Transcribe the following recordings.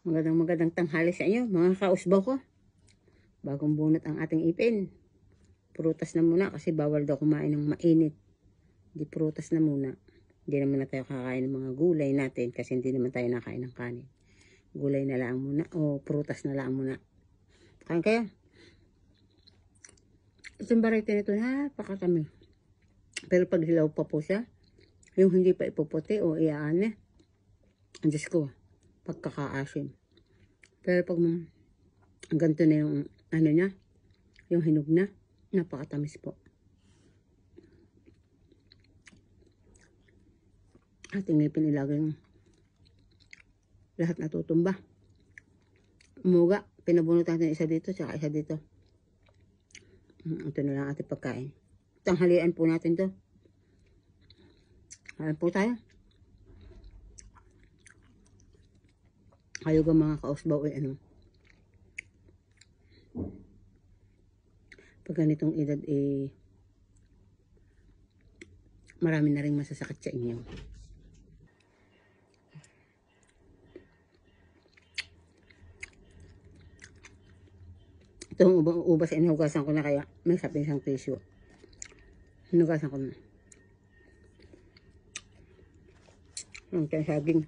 Magandang tanghali sa inyo, mga kausbaw ko. Bagong bunot ang ating ipin. Prutas na muna kasi bawal daw kumain ng mainit. Di prutas na muna. Hindi naman na tayo kakain ng mga gulay natin kasi hindi naman tayo nakain ng kanin. Gulay na lang muna o prutas na lang muna. Kain kayo. Itong variety nito, napakatami. Pero pag hilaw pa po siya, yung hindi pa ipuputi o iaan ang Diyos ko, pagkakaasim. Pero pag ganito na yung ano niya, yung hinog na, napakatamis po. Ating ngipin ilagay lahat natutumba. Umuga, pinabunot natin isa dito, tsaka isa dito. Ito na lang ating pagkain. Tanghalian po natin to. Kain po tayo. Kayo mga kausbaw ay ano. Pag ganitong edad marami na rin masasakit sa inyo. Itong ubas ay hinugasan ko na kaya may sapin isang tissue. Hinugasan ko na. Itong saging.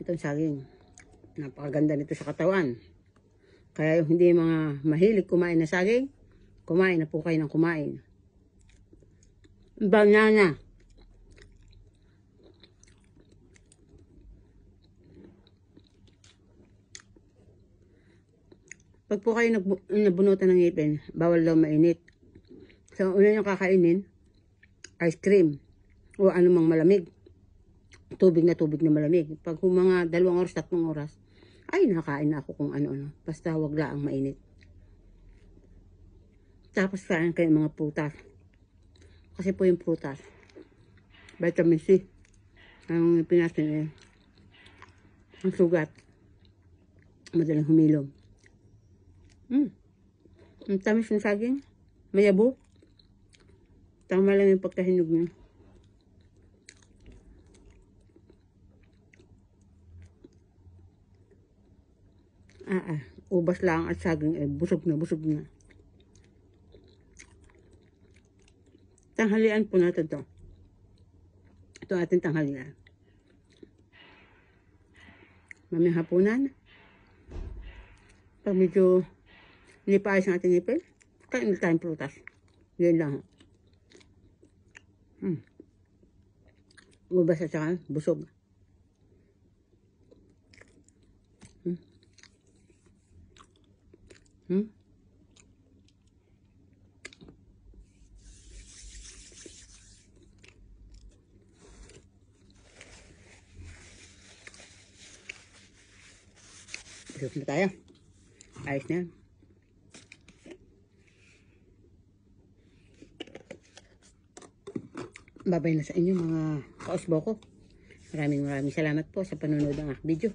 Itong saging. Napakaganda nito sa katawan. Kaya yung hindi mga mahilig kumain na saging, kumain na po kayo ng kumain. Banana. Pag po kayo nabunutan ng ngipin, bawal daw mainit. So, una nyo kakainin, ice cream, o anumang malamig. Tubig na malamig. Pag mga 2 oras, 3 oras, ay nakain na ako kung ano-ano. Basta wag lang mainit. Tapos kain kayo mga prutas. Kasi po yung prutas, vitamin C. Ang pinasin ang sugat. Madaling humilom. Ang tamis ng saging. Mayabo. Tama lang yung pagkahinog niya. Ubas lang at saging ay busog na. Tanghalian po natin to. Ito ating tanghalian. Mamayang hapunan. Pag medyo hindi pa ayos ang ating ipin, kain na tayong prutas. Yan lang. Ubas at saka busog. Busog na tayo. Ayos na yan. Babay na sa inyo mga kausbaw ko. Maraming salamat po sa panonood ng video.